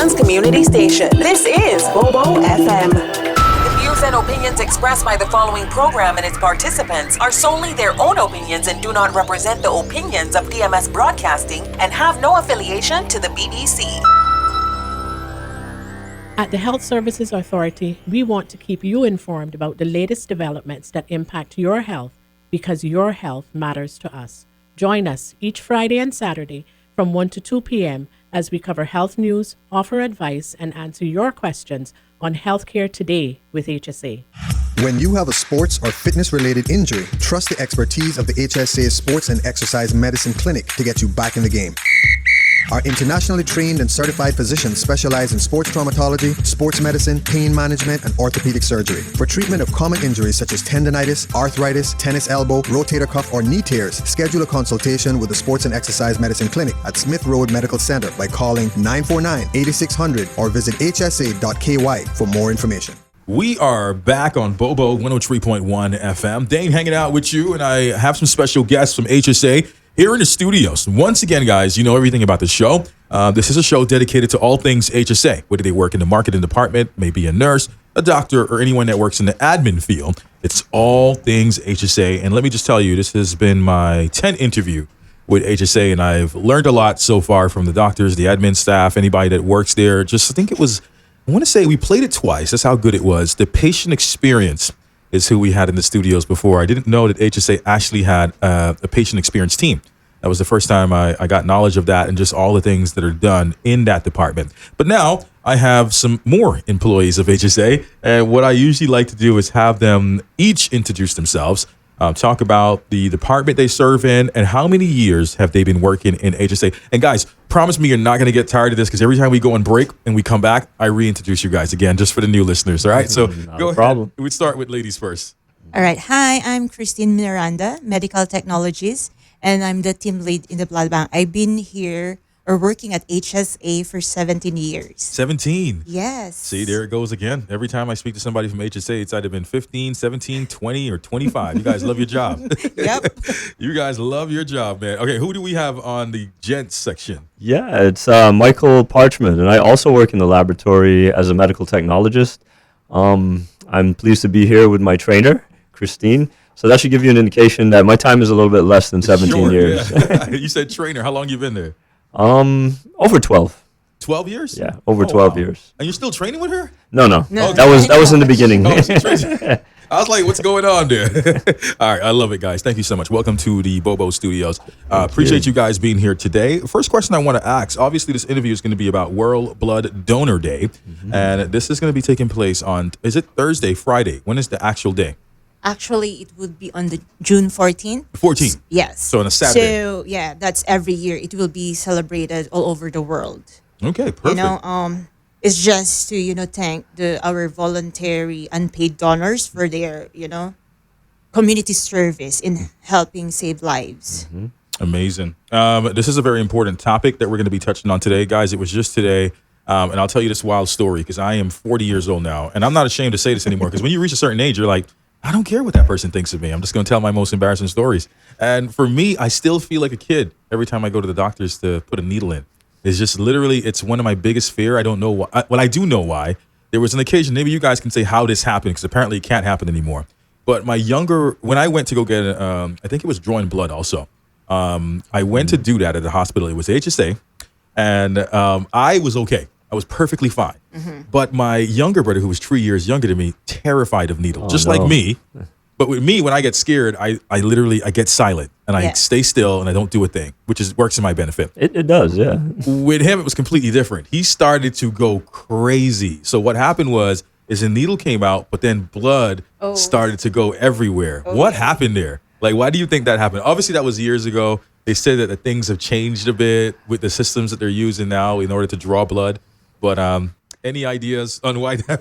Cayman's community station. This is Bobo FM. The views and opinions expressed by the following program and its participants are solely their own opinions and do not represent the opinions of DMS Broadcasting and have no affiliation to the BBC. At the Health Services Authority, we want to keep you informed about the latest developments that impact your health because your health matters to us. Join us each Friday and Saturday from 1 to 2 p.m. as we cover health news, offer advice, and answer your questions on Healthcare Today with HSA. When you have a sports or fitness-related injury, trust the expertise of the HSA Sports and Exercise Medicine Clinic to get you back in the game. Our internationally trained and certified physicians specialize in sports traumatology, sports medicine, pain management, and orthopedic surgery. For treatment of common injuries such as tendonitis, arthritis, tennis elbow, rotator cuff, or knee tears, schedule a consultation with the Sports and Exercise Medicine Clinic at Smith Road Medical Center by calling 949-8600 or visit hsa.ky for more information. We are back on Bobo 103.1 FM. Dane hanging out with you, and I have some special guests from HSA here in the studios. Once again, guys, you know everything about the show. This is a show dedicated to all things HSA, whether they work in the marketing department, maybe a nurse, a doctor, or anyone that works in the admin field. It's all things HSA. And let me just tell you, this has been my 10th interview with HSA, and I've learned a lot so far from the doctors, the admin staff, anybody that works there. Just, I think it was, I want to say we played it twice. That's how good it was. The patient experience is who we had in the studios before. I didn't know that HSA actually had a patient experience team. That was the first time I got knowledge of that and just all the things that are done in that department. But now I have some more employees of HSA, and what I usually like to do is have them each introduce themselves, talk about the department they serve in, and how many years have they been working in HSA. And guys, promise me you're not going to get tired of this, because every time we go on break and we come back, I reintroduce you guys again, just for the new listeners, all right? So go ahead. We start with ladies first. All right. Hi, I'm Christine Miranda, Medical Technologies, and I'm the team lead in the blood bank. I've been here or working at HSA for 17 years. 17? Yes. See, there it goes again. Every time I speak to somebody from HSA, it's either been 15, 17, 20, or 25. You guys love your job. Yep. You guys love your job, man. Okay, who do we have on the gents section? Yeah, it's Michael Parchment, and I also work in the laboratory as a medical technologist. I'm pleased to be here with my trainer, Christine. So that should give you an indication that my time is a little bit less than 17 years. Yeah. You said trainer. How long you been there? Over 12. 12 years? Yeah, over 12 years. And you're still training with her? No. No. That was in the beginning. I was like, what's going on there? All right, I love it, guys. Thank you so much. Welcome to the Bobo Studios. Appreciate you guys being here today. First question I want to ask, obviously this interview is going to be about World Blood Donor Day, and this is going to be taking place on, is it Thursday, Friday? When is the actual day? Actually, it would be on the June 14th. 14th? Yes. So on a Saturday? So, yeah, that's every year. It will be celebrated all over the world. Okay, perfect. It's just to, thank our voluntary unpaid donors for their, community service in helping save lives. Mm-hmm. Amazing. This is a very important topic that we're going to be touching on today. Guys, it was just today. And I'll tell you this wild story, because I am 40 years old now, and I'm not ashamed to say this anymore, because when you reach a certain age, you're like, I don't care what that person thinks of me. I'm just going to tell my most embarrassing stories. And for me, I still feel like a kid every time I go to the doctors to put a needle in. It's just literally, it's one of my biggest fear. I don't know why. Well, I do know why. There was an occasion, maybe you guys can say how this happened, because apparently it can't happen anymore. But when I went to go get, I think it was drawing blood also. I went to do that at the hospital. It was HSA, and I was okay. I was perfectly fine. Mm-hmm. But my younger brother, who was 3 years younger than me, terrified of needles, like me. But with me, when I get scared, I get silent, and I stay still, and I don't do a thing, which works in my benefit. It does, yeah. With him, it was completely different. He started to go crazy. So what happened was a needle came out, but then blood started to go everywhere. What happened there? Like, why do you think that happened? Obviously, that was years ago. They said that the things have changed a bit with the systems that they're using now in order to draw blood. But any ideas on why that?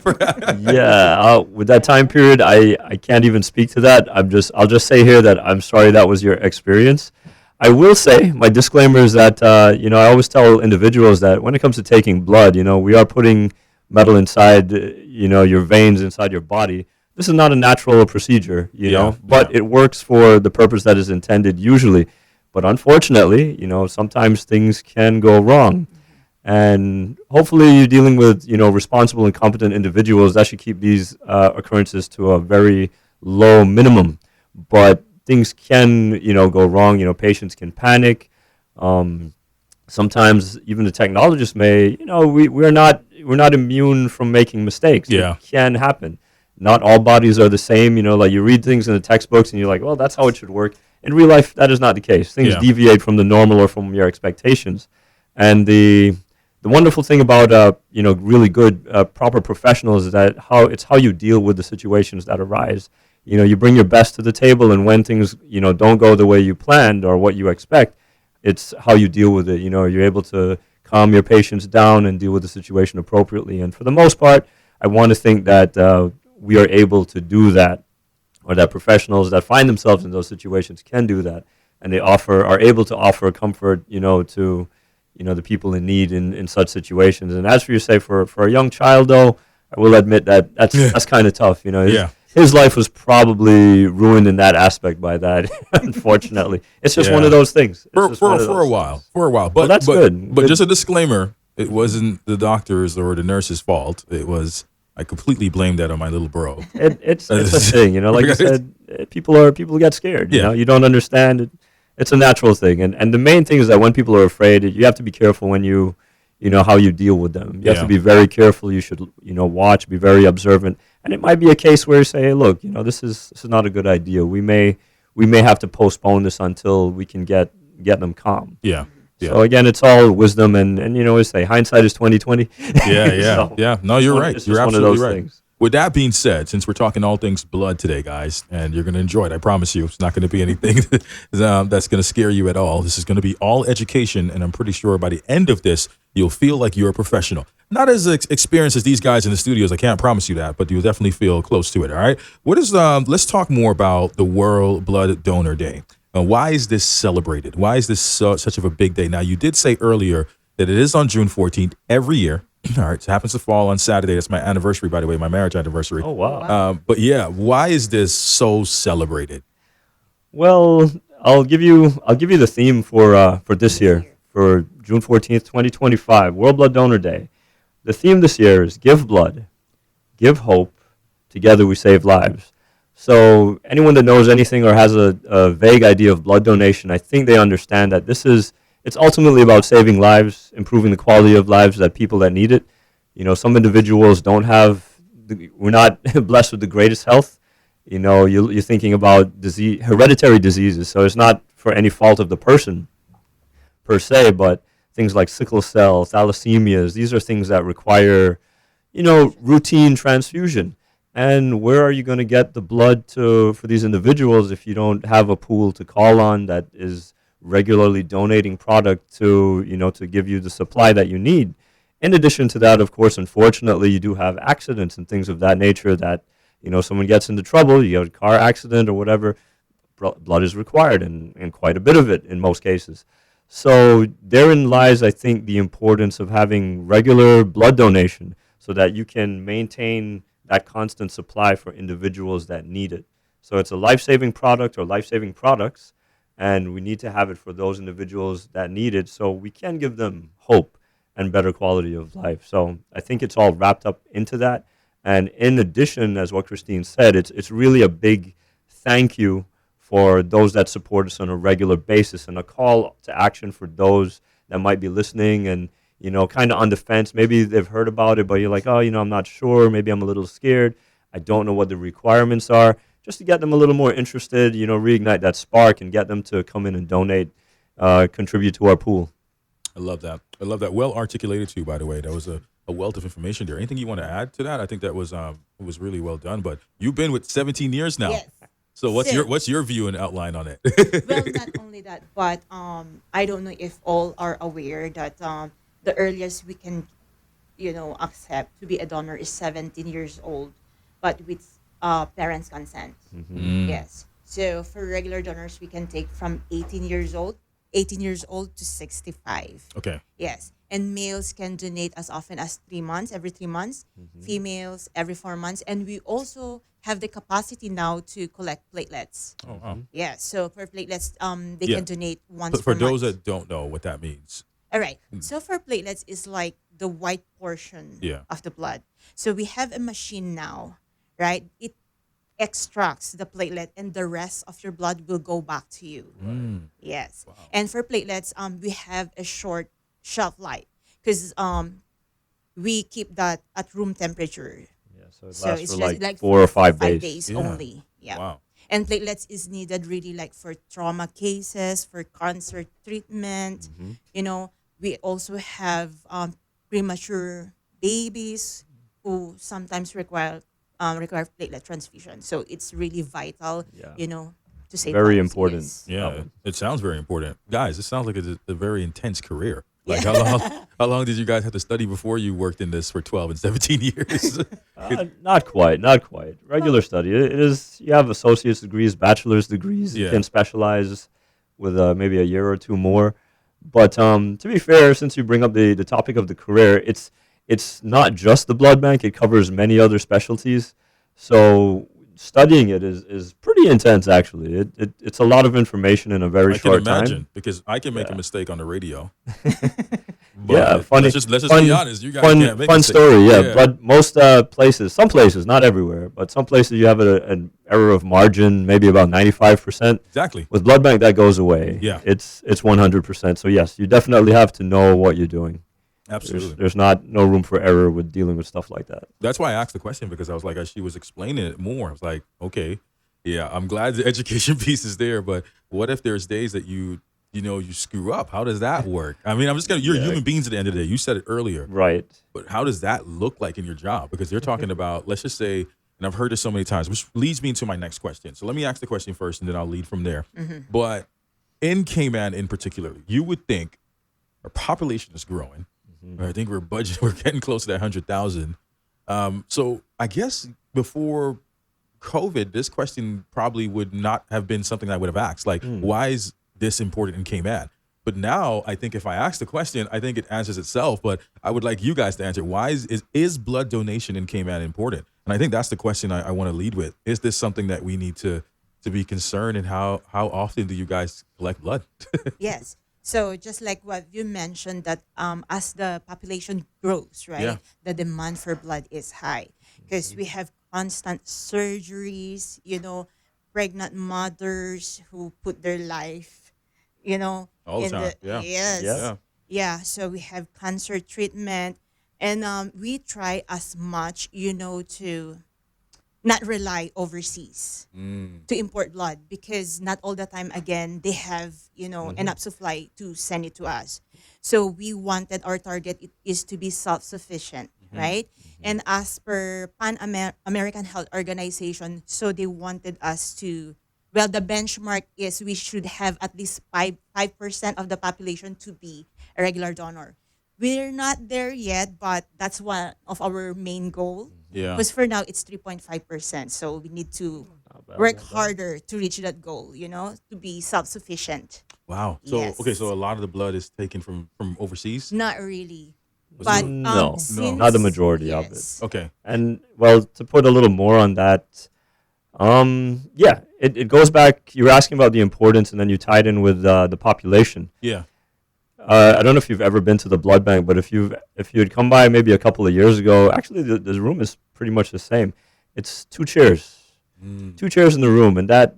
Yeah, with that time period, I can't even speak to that. I'll just say here that I'm sorry that was your experience. I will say my disclaimer is that I always tell individuals that when it comes to taking blood, we are putting metal inside your veins inside your body. This is not a natural procedure, but it works for the purpose that is intended usually. But unfortunately, sometimes things can go wrong. And hopefully you're dealing with, responsible and competent individuals that should keep these occurrences to a very low minimum. But things can, go wrong. Patients can panic. Sometimes even the technologists may, we're not immune from making mistakes. Yeah. It can happen. Not all bodies are the same. Like you read things in the textbooks and you're like, well, that's how it should work. In real life, that is not the case. Things deviate from the normal or from your expectations. And the wonderful thing about really good proper professionals is that it's how you deal with the situations that arise. You bring your best to the table, and when things don't go the way you planned or what you expect, it's how you deal with it. You're able to calm your patients down and deal with the situation appropriately. And for the most part, I want to think that we are able to do that, or that professionals that find themselves in those situations can do that, and they are able to offer comfort, to the people in need in such situations. And as for you say, for a young child, though, I will admit that's kind of tough. His life was probably ruined in that aspect by that. Unfortunately, it's just one of those things. For a while. But that's good. But just a disclaimer: it wasn't the doctor's or the nurse's fault. It was. I completely blame that on my little bro. It's a thing, like you said. People get scared. You don't understand it. It's a natural thing, and the main thing is that when people are afraid, you have to be careful when you how you deal with them. You have to be very careful. You should watch, be very observant, and it might be a case where you say, hey, look, this is not a good idea. We may have to postpone this until we can get them calm. Yeah. So again, it's all wisdom, and we say hindsight is 20/20. Yeah. No, you're right. It's You're just absolutely one of those right. things. With that being said, since we're talking all things blood today, guys, and you're going to enjoy it, I promise you, it's not going to be anything that's going to scare you at all. This is going to be all education, and I'm pretty sure by the end of this, you'll feel like you're a professional. Not as experienced as these guys in the studios, I can't promise you that, but you'll definitely feel close to it, all right? Let's talk more about the World Blood Donor Day. Why is this celebrated? Why is this such of a big day? Now, you did say earlier that it is on June 14th every year. All right, it happens to fall on Saturday. That's my anniversary, by the way, my marriage anniversary. Oh, wow. But yeah, why is this so celebrated? Well, I'll give you the theme for this year, for June 14th, 2025, World Blood Donor Day. The theme this year is Give Blood, Give Hope, Together We Save Lives. So anyone that knows anything or has a vague idea of blood donation, I think they understand that it's ultimately about saving lives, improving the quality of lives that people that need it. Some individuals we're not blessed with the greatest health. You're thinking about hereditary diseases, so it's not for any fault of the person per se, but things like sickle cell, thalassemias, these are things that require, routine transfusion. And where are you going to get the blood for these individuals if you don't have a pool to call on that is regularly donating product to give you the supply that you need? In addition to that, of course, unfortunately, you do have accidents and things of that nature that, someone gets into trouble, you have a car accident or whatever, blood is required, and quite a bit of it in most cases. So therein lies, I think, the importance of having regular blood donation so that you can maintain that constant supply for individuals that need it. So it's a life-saving product or life-saving products, and we need to have it for those individuals that need it so we can give them hope and better quality of life. So I think it's all wrapped up into that. And in addition, as what Christine said, it's really a big thank you for those that support us on a regular basis, and a call to action for those that might be listening and kind of on the fence. Maybe they've heard about it, but you're like, oh, I'm not sure. Maybe I'm a little scared. I don't know what the requirements are. Just to get them a little more interested, reignite that spark and get them to come in and donate, contribute to our pool. I love that. Well articulated too, by the way. That was a wealth of information there. Anything you want to add to that? I think that was really well done. But you've been with 17 years now. Yes. So what's your view and outline on it? Well, not only that, but I don't know if all are aware that the earliest we can, accept to be a donor is 17 years old, but with parents' consent. Mm-hmm. Yes. So for regular donors, we can take from 18 years old to 65. Okay. Yes. And males can donate as often as every 3 months. Mm-hmm. Females every 4 months. And we also have the capacity now to collect platelets. Oh, wow. Yeah. So for platelets, they can donate once For per those month. that don't know what that means. All right. So for platelets is like the white portion Yeah. of the blood. So we have a machine now, right? It extracts the platelet and the rest of your blood will go back to you. Yes. And for platelets, we have a short shelf life because we keep that at room temperature. Yeah, so it So lasts it's for just like 4 or 5 5 days. days Yeah. only. Yeah. Wow. And platelets is needed really like for trauma cases, for cancer treatment. We also have premature babies who sometimes require platelet transfusion. So it's really vital, Yeah. to save Very lives. important. Yes. Yeah, it sounds very important, guys. It sounds like a very intense career. Like how long did you guys have to study before you worked in this for 12 and 17 years? Not quite, not quite. Regular study. It is. You have associate's degrees, bachelor's degrees. You Yeah. can specialize with maybe a year or two more. But to be fair, since you bring up the topic of the career, it's not just the blood bank. It covers many other specialties. So studying it is pretty intense, actually. It's a lot of information in a very I can short imagine time. because I can make a mistake on the radio. Yeah, funny. Let's just fun, be honest. You guys fun, can't make fun mistakes. story. Yeah, but most places, some places, not everywhere, but some places you have an error of margin, maybe about 95%. Exactly. With blood bank, that goes away. Yeah. it's 100%. So yes, you definitely have to know what you're doing. Absolutely. There's no room for error with dealing with stuff like that. That's why I asked the question because I was like, as she was explaining it more, I was like, okay, yeah, I'm glad the education piece is there, but what if there's days that you screw up? How does that work? I mean, you're human beings at the end of the day. You said it earlier. Right. But how does that look like in your job? Because they're talking about, let's just say, and I've heard this so many times, which leads me into my next question. So let me ask the question first, and then I'll lead from there. But in Cayman in particular, you would think our population is growing. I think we're getting close to that 100,000. So I guess before COVID, this question probably would not have been something I would have asked. Like, why is this important in Cayman? But now I think if I ask the question, I think it answers itself. But I would like you guys to answer. Why is blood donation in Cayman important? And I think that's the question I want to lead with. Is this something that we need to be concerned? And how often do you guys collect blood? Yes. So just like what you mentioned, that as the population grows, right, Yeah. the demand for blood is high because we have constant surgeries, pregnant mothers who put their life, All the time. Yeah. Yes. Yeah. Yeah. So we have cancer treatment, and we try as much, to not rely overseas to import blood because not all the time, again, they have, enough supply to send it to us. So we wanted our target is to be self-sufficient, right? And as per American Health Organization, so they wanted us to, well, the benchmark is we should have at least 5% of the population to be a regular donor. We're not there yet, but that's one of our main goal. Yeah. Because for now, it's 3.5%. So we need to work harder to reach that goal, to be self-sufficient. Wow. So Yes. okay, so a lot of the blood is taken from overseas. Not really. Was But it- No, since- not the majority of it. yes. Okay. And well, to put a little more on that, yeah, it goes back. You were asking about the importance, and then you tied in with the population. Yeah. I don't know if you've ever been to the blood bank, but if you had come by maybe a couple of years ago, actually the room is pretty much the same. It's two chairs in the room, and that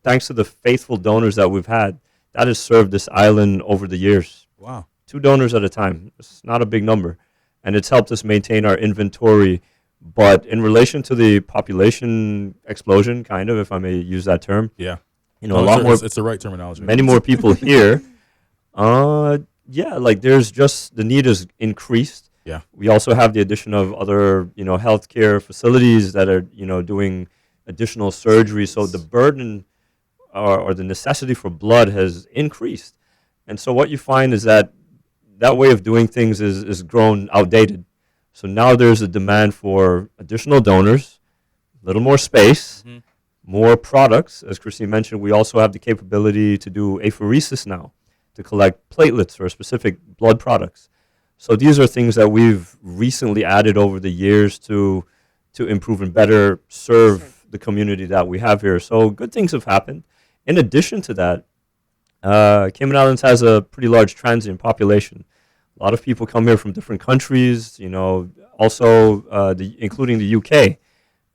thanks to the faithful donors that we've had, that has served this island over the years. Wow. 2 donors at a time. It's not a big number, and it's helped us maintain our inventory. But in relation to the population explosion, kind of, if I may use that term, Yeah. a lot more. It's the right terminology. Many more people here. Yeah, like there's just the need is increased. Yeah. We also have the addition of other, healthcare facilities that are, doing additional surgery. So the burden or the necessity for blood has increased. And so what you find is that way of doing things is grown outdated. So now there's a demand for additional donors, a little more space, more products. As Christine mentioned, we also have the capability to do apheresis now, to collect platelets or specific blood products. So these are things that we've recently added over the years to improve and better serve the community that we have here. So good things have happened. In addition to that, Cayman Islands has a pretty large transient population. A lot of people come here from different countries, also including the UK.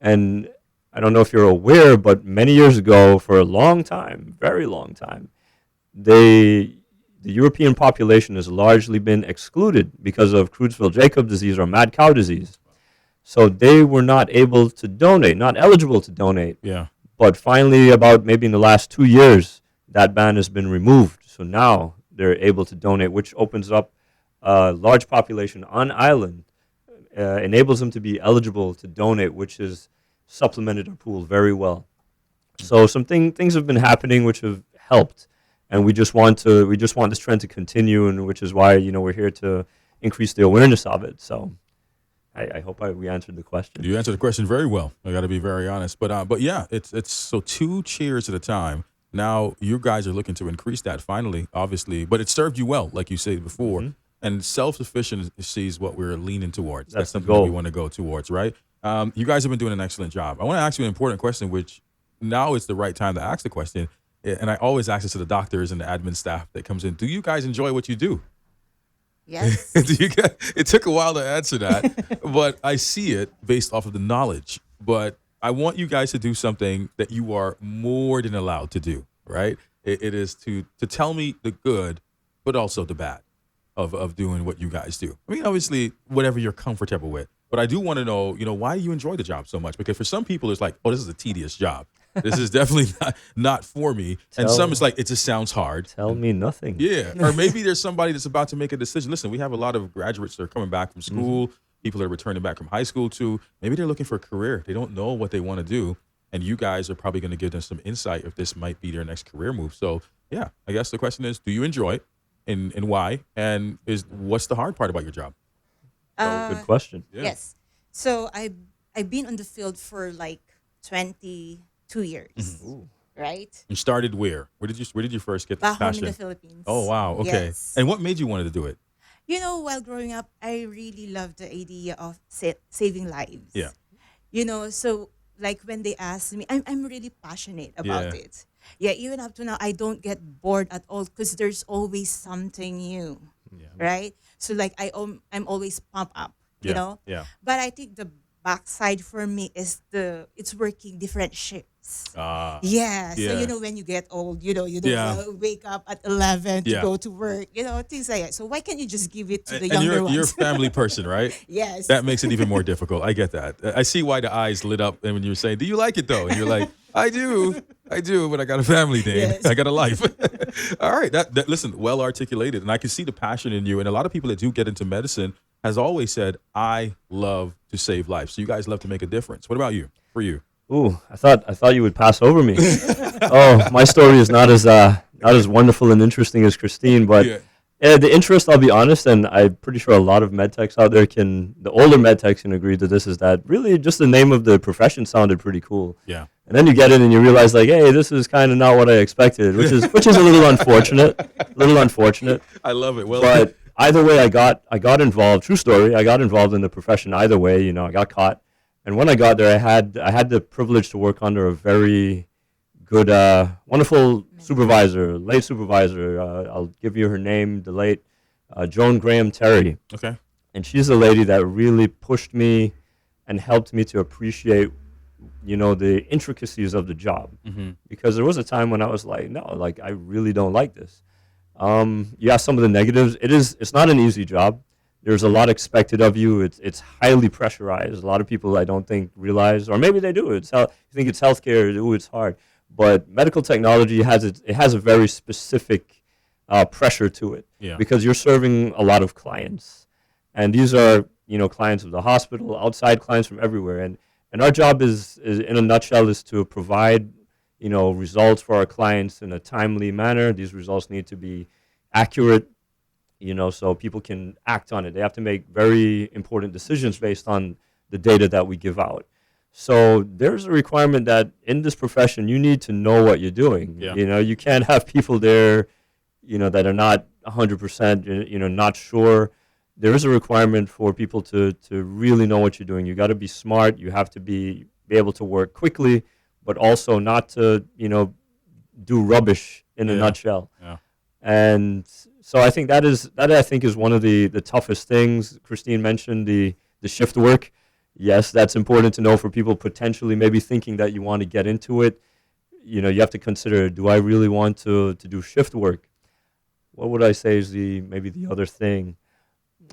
And I don't know if you're aware, but many years ago, for a long time, very long time, the European population has largely been excluded because of Creutzfeldt-Jakob disease or mad cow disease. So they were not able to donate, not eligible to donate. Yeah. But finally, about maybe in the last 2 years, that ban has been removed. So now they're able to donate, which opens up a large population on island, enables them to be eligible to donate, which has supplemented our pool very well. So some things have been happening which have helped, and we just want this trend to continue, and which is why we're here to increase the awareness of it. So I hope we answered the question. You answered the question very well. I got to be very honest, but yeah, it's so 2 cheers at a time. Now you guys are looking to increase that finally, obviously, but it served you well, like you said before. Mm-hmm. And self-sufficiency is what we're leaning towards. That's something that we want to go towards, right? You guys have been doing an excellent job. I want to ask you an important question, which now is the right time to ask the question. And I always ask this to the doctors and the admin staff that comes in. Do you guys enjoy what you do? Yes. It took a while to answer that, but I see it based off of the knowledge. But I want you guys to do something that you are more than allowed to do, right? It is to tell me the good, but also the bad of doing what you guys do. I mean, obviously, whatever you're comfortable with. But I do want to know, why do you enjoy the job so much? Because for some people, it's like, oh, this is a tedious job. This is definitely not for me. And some, it's like, it just sounds hard. Tell me nothing. Yeah. Or maybe there's somebody that's about to make a decision. Listen, we have a lot of graduates that are coming back from school, people that are returning back from high school too. Maybe they're looking for a career. They don't know what they want to do. And you guys are probably going to give them some insight if this might be their next career move. So, yeah, I guess the question is, do you enjoy it? And why? And what's the hard part about your job? Good question. Yeah. Yes. So I've been on the field for like 22 years, right? You started where? Where did you first get the Back home passion? in the Philippines. Oh, wow. Okay. Yes. And what made you want to do it? While growing up, I really loved the idea of saving lives. Yeah. So like when they asked me, I'm really passionate about it. Yeah, even up to now, I don't get bored at all because there's always something new, right? So like I'm always pumped up, you know? Yeah. But I think the backside for me is it's working different shifts. Yeah. So when you get old, you don't wake up at 11 to go to work, things like that. So why can't you just give it to the younger ones? You're a family person, right? Yes. That makes it even more difficult. I get that. I see why the eyes lit up and when you were saying, do you like it though? And you're like, I do, but I got a family, Dan. Yes. I got a life. All right. That listen, well articulated. And I can see the passion in you. And a lot of people that do get into medicine has always said, I love to save lives. So you guys love to make a difference. What about you? For you? Ooh, I thought you would pass over me. Oh, my story is not as wonderful and interesting as Christine, but the interest, I'll be honest, and I'm pretty sure a lot of med techs out there the older med techs can agree to this, is that really just the name of the profession sounded pretty cool. Yeah. And then you get in and you realize like, hey, this is kind of not what I expected, which is a little unfortunate. I love it. Well, but either way, I got involved. True story. I got involved in the profession either way. I got caught. And when I got there, I had the privilege to work under a very good, wonderful supervisor, late supervisor. I'll give you her name, the late Joan Graham Terry. Okay. And she's a lady that really pushed me and helped me to appreciate, the intricacies of the job. Mm-hmm. Because there was a time when I was like, no, like I really don't like this. You ask some of the negatives. It's not an easy job. There's a lot expected of you. It's highly pressurized. A lot of people I don't think realize, or maybe they do. You think it's healthcare. Ooh, it's hard. But medical technology has a very specific pressure to it. Yeah. Because you're serving a lot of clients, and these are clients of the hospital, outside clients from everywhere. And our job is in a nutshell is to provide results for our clients in a timely manner. These results need to be accurate, so people can act on it. They have to make very important decisions based on the data that we give out. So there's a requirement that in this profession, you need to know what you're doing. Yeah. You can't have people there, that are not 100%, not sure. There is a requirement for people to really know what you're doing. You got to be smart. You have to be able to work quickly, but also not to, do rubbish in a nutshell. Yeah. And so I think that I think is one of the toughest things. Christine mentioned the shift work. Yes, that's important to know for people potentially maybe thinking that you want to get into it. You have to consider, do I really want to do shift work? What would I say is maybe the other thing?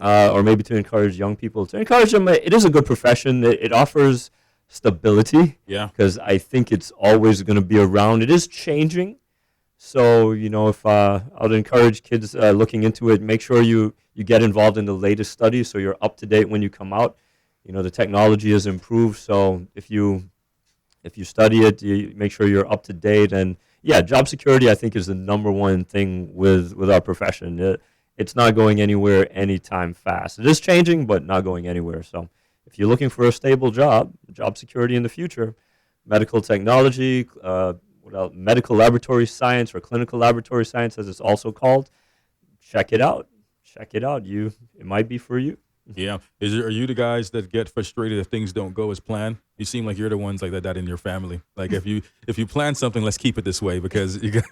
Or maybe to encourage young people, to encourage them, it is a good profession. It offers stability. Yeah. Because I think it's always going to be around. It is changing. So, if I would encourage kids looking into it, make sure you get involved in the latest studies so you're up to date when you come out. The technology has improved, so if you study it, you make sure you're up to date. And yeah, job security I think is the number one thing with our profession. It's not going anywhere anytime fast. It is changing, but not going anywhere. So if you're looking for a stable job security in the future, medical technology, medical laboratory science or clinical laboratory science, as it's also called, check it out. It might be for you. Yeah. Are you the guys that get frustrated if things don't go as planned? You seem like you're the ones like that in your family. Like if you plan something, let's keep it this way because you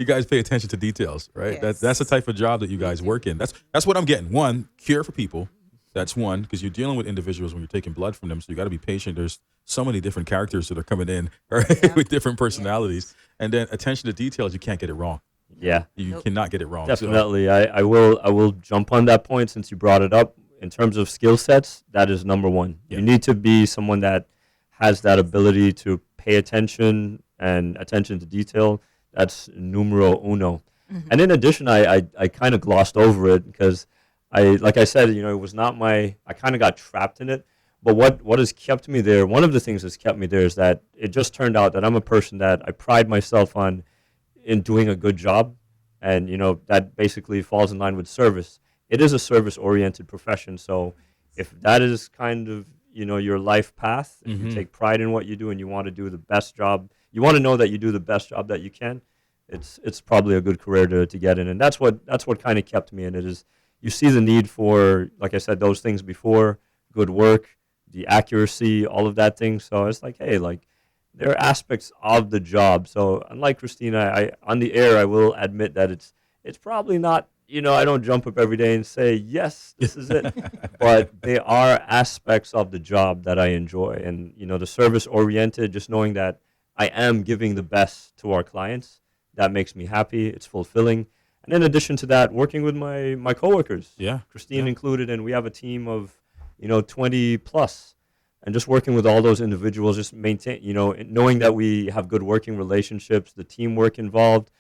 guys pay attention to details, right? Yes. That's the type of job that you guys work in. That's what I'm getting. One, care for people. That's one, because you're dealing with individuals when you're taking blood from them, so you got to be patient. There's so many different characters that are coming in, right, with different personalities, and then attention to details. You can't get it wrong. Yeah, you cannot get it wrong. Definitely, so. I will jump on that point since you brought it up. In terms of skill sets, that is number one. Yeah. You need to be someone that has that ability to pay attention and attention to detail. That's numero uno. Mm-hmm. And in addition, I kind of glossed over it because like I said, it was not I kind of got trapped in it. But what has kept me there, one of the things that's kept me there is that it just turned out that I'm a person that I pride myself on in doing a good job. And, that basically falls in line with service. It is a service-oriented profession, so if that is kind of, your life path, if you take pride in what you do and you want to do the best job, you want to know that you do the best job that you can, it's probably a good career to get in. And that's what kind of kept me in it is you see the need for, like I said, those things before, good work, the accuracy, all of that thing. So it's like, hey, there are aspects of the job. So unlike Christina, I on the air, I will admit that it's probably not, I don't jump up every day and say, yes, this is it. But there are aspects of the job that I enjoy. And, the service-oriented, just knowing that I am giving the best to our clients, that makes me happy. It's fulfilling. And in addition to that, working with my coworkers, Christine included, and we have a team of, 20 plus. And just working with all those individuals, just maintain, knowing that we have good working relationships, the teamwork involved,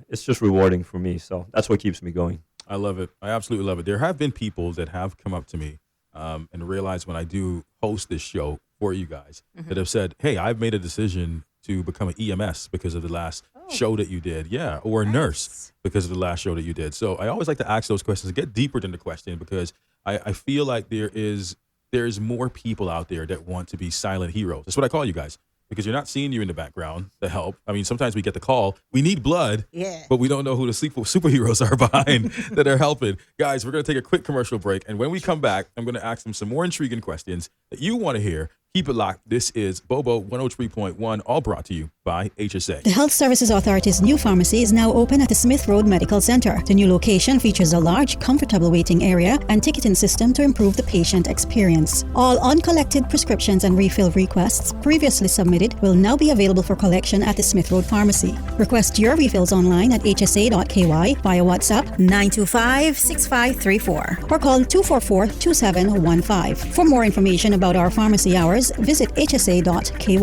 it's just rewarding for me. So that's what keeps me going. I love it. I absolutely love it. There have been people that have come up to me and realized when I do host this show for you guys that have said, hey, I've made a decision to become an EMS because of the last show that you did. Yeah. Or a nurse because of the last show that you did. So I always like to ask those questions, get deeper than the question, because I feel like there's more people out there that want to be silent heroes. That's what I call you guys. Because you're not seeing you in the background to help. I mean, sometimes we get the call, we need blood, but we don't know who the superheroes are behind that are helping. Guys, we're going to take a quick commercial break. And when we come back, I'm going to ask them some more intriguing questions that you want to hear. Keep it locked. This is Bobo 103.1, all brought to you by HSA. The Health Services Authority's new pharmacy is now open at the Smith Road Medical Center. The new location features a large, comfortable waiting area and ticketing system to improve the patient experience. All uncollected prescriptions and refill requests previously submitted will now be available for collection at the Smith Road Pharmacy. Request your refills online at hsa.ky via WhatsApp 925-6534 or call 244-2715. For more information about our pharmacy hours, visit hsa.ky.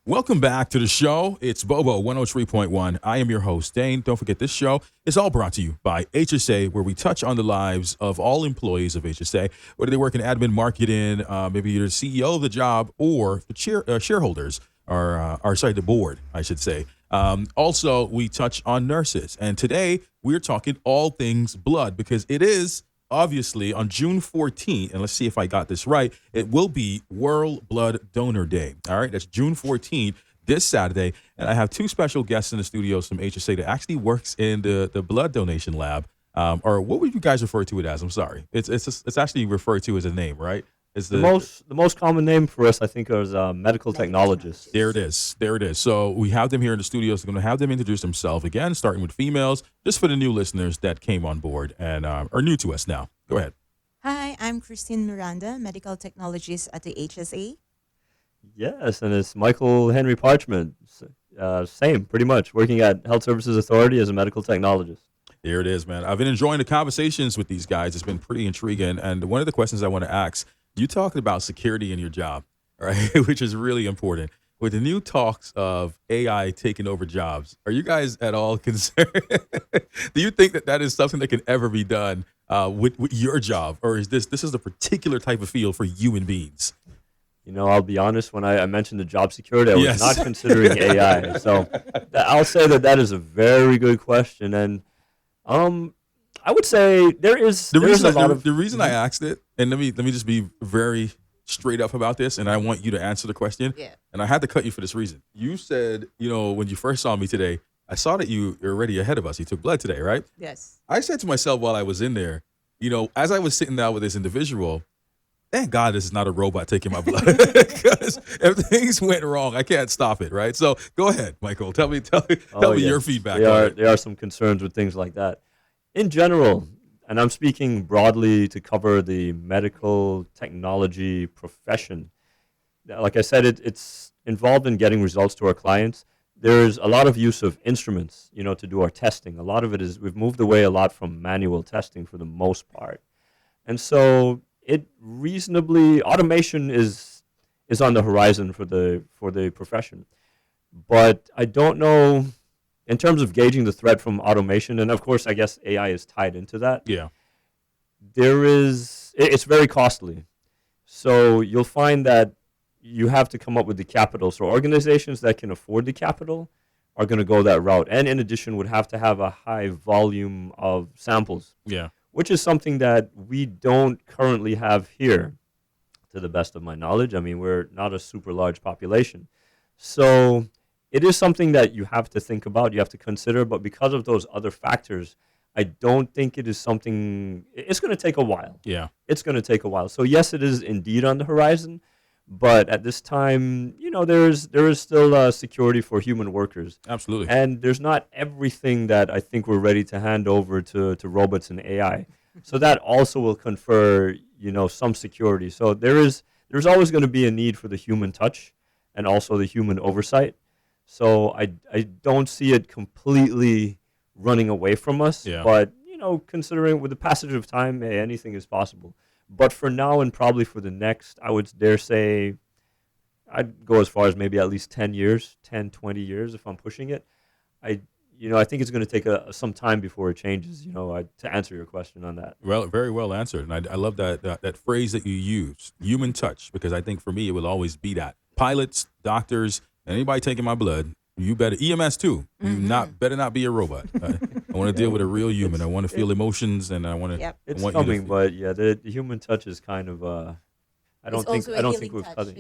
Welcome back to the show. It's Bobo 103.1. I am your host, Dane. Don't forget, this show is all brought to you by HSA, where we touch on the lives of all employees of HSA, whether they work in admin, marketing, maybe you're the CEO of the job, or the shareholders, or the board, I should say. Also, we touch on nurses. And today, we're talking all things blood, because it is obviously on June 14th, and let's see if I got this right, it will be World Blood Donor Day. All right, that's June 14th, this Saturday. And I have two special guests in the studios from HSA that actually works in the blood donation lab. Or what would you guys refer to it as? I'm sorry. It's actually referred to as a name, right? Is the most common name for us, I think, is medical technologist. There it is. There it is. So we have them here in the studio. So we're going to have them introduce themselves again, starting with females, just for the new listeners that came on board and are new to us now. Go ahead. Hi, I'm Christine Miranda, medical technologist at the HSA. Yes, and it's Michael Henry Parchment. Same, pretty much, working at Health Services Authority as a medical technologist. There it is, man. I've been enjoying the conversations with these guys. It's been pretty intriguing. And one of the questions I want to ask, you talked about security in your job, right? Which is really important. With the new talks of AI taking over jobs, are you guys at all concerned? Do you think that is something that can ever be done with your job? Or is this is a particular type of field for human beings? I'll be honest, when I mentioned the job security, I was not considering AI. So I'll say that is a very good question. And I would say there is a lot of... The reason I asked it, and let me just be very straight up about this, and I want you to answer the question. Yeah. And I had to cut you for this reason. You said, when you first saw me today, I saw that you're already ahead of us. You took blood today, right? Yes. I said to myself while I was in there, as I was sitting down with this individual, thank God this is not a robot taking my blood, because if things went wrong, I can't stop it, right? So go ahead, Michael. Tell me your feedback. There are some concerns with things like that. In general, and I'm speaking broadly to cover the medical technology profession. Like I said, it's involved in getting results to our clients. There's a lot of use of instruments, to do our testing. A lot of it is we've moved away a lot from manual testing for the most part. And so automation is on the horizon for the profession. But I don't know, in terms of gauging the threat from automation, and of course I guess AI is tied into that. Yeah. It's very costly. So you'll find that you have to come up with the capital. So organizations that can afford the capital are going to go that route. And in addition, would have to have a high volume of samples. Yeah. Which is something that we don't currently have here, to the best of my knowledge. I mean, we're not a super large population. So it is something that you have to think about, you have to consider. But because of those other factors, I don't think it is something... It's going to take a while. Yeah. It's going to take a while. So yes, it is indeed on the horizon. But at this time, there is still security for human workers. Absolutely. And there's not everything that I think we're ready to hand over to robots and AI. So that also will confer, some security. So there's always going to be a need for the human touch and also the human oversight. So I don't see it completely running away from us. Yeah. But, considering with the passage of time, anything is possible. But for now and probably for the next, I would dare say, I'd go as far as maybe at least 10 years, 10, 20 years if I'm pushing it. I think it's going to take some time before it changes, to answer your question on that. Well, very well answered. And I love that phrase that you use, human touch, because I think for me it will always be that. Pilots, doctors, anybody taking my blood, you better, EMS too, you better not be a robot. I want to deal with a real human. I want to feel emotions, and I want to. Yep. It's coming, but the human touch is kind of. I don't think we've cut it.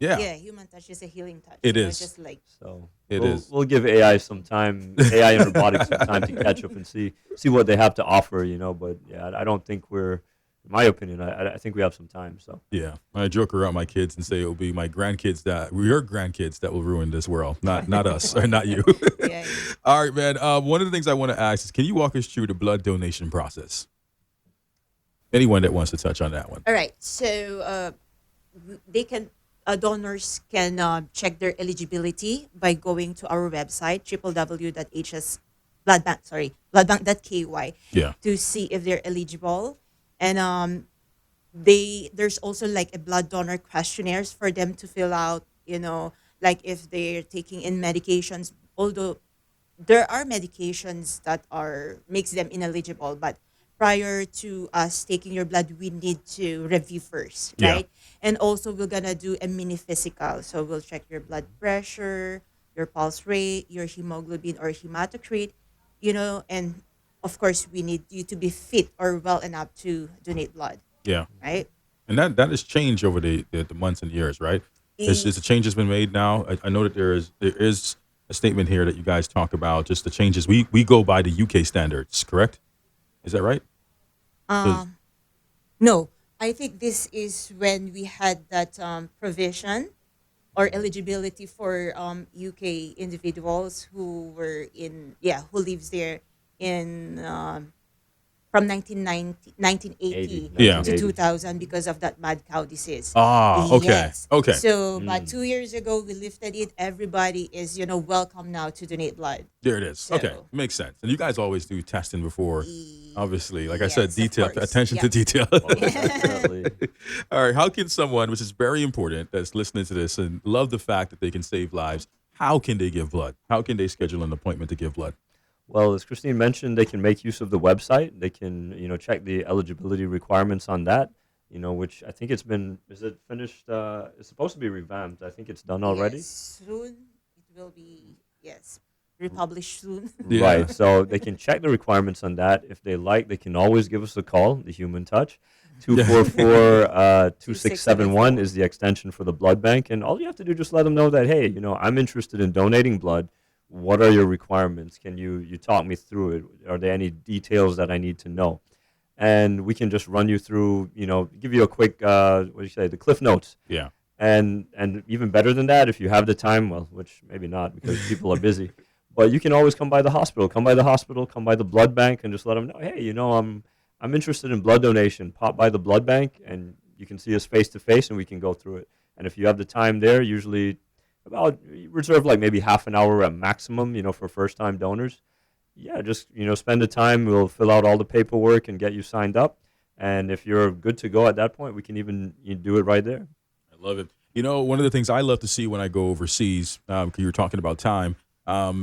Yeah. Human touch is a healing touch. It is. Just like so. We'll give AI some time, AI and robotics some time to catch up and see what they have to offer. But I don't think we're. In my opinion, I think we have some time. So yeah, I joke around my kids and say it will be your grandkids that will ruin this world, not us or not you. Yeah. All right, man. One of the things I want to ask is, can you walk us through the blood donation process? Anyone that wants to touch on that one. All right. So donors can check their eligibility by going to our website bloodbank.ky to see if they're eligible. And there's also like a blood donor questionnaires for them to fill out, like if they're taking in medications, although there are medications that makes them ineligible, but prior to us taking your blood, we need to review first, right? And also we're gonna do a mini physical. So we'll check your blood pressure, your pulse rate, your hemoglobin or hematocrit, and of course, we need you to be fit or well enough to donate blood. Yeah. Right? And that has changed over the months and years, right? Is a change has been made now. I know that there is a statement here that you guys talk about, just the changes. We go by the UK standards, correct? Is that right? No. I think this is when we had that provision or eligibility for UK individuals who were who lives there in from 1980 Yeah. to 2000 because of that mad cow disease. Ah, okay. Yes. Okay. So, but 2 years ago, we lifted it. Everybody is, welcome now to donate blood. There it is. So- Okay. Makes sense. And you guys always do testing before, obviously. Like I said, Yes, of detail, course. attention to Yeah. detail. Definitely. All right. How can someone, which is very important, that's listening to this and love the fact that they can save lives, how can they give blood? How can they schedule an appointment to give blood? Well, as Christine mentioned, they can make use of the website. They can, check the eligibility requirements on that. Which I think is it finished? It's supposed to be revamped. I think it's done already. Yes, soon it will be, republished soon. Yeah. Right. So they can check the requirements on that. If they like, they can always give us a call, the human touch. 244-2671 is the extension for the blood bank. And all you have to do is just let them know that, hey, I'm interested in donating blood. What are your requirements? Can you talk me through it? Are there any details that I need to know? And we can just run you through, give you a quick, the Cliff Notes. Yeah. And even better than that, if you have the time, well, which maybe not because people are busy, but you can always come by the hospital, come by the blood bank, and just let them know, hey, I'm interested in blood donation. Pop by the blood bank, and you can see us face to face, and we can go through it. And if you have the time there, usually reserve like maybe half an hour at maximum, for first-time donors. Yeah, just, spend the time. We'll fill out all the paperwork and get you signed up. And if you're good to go at that point, we can even do it right there. I love it. One of the things I love to see when I go overseas, because you were talking about time,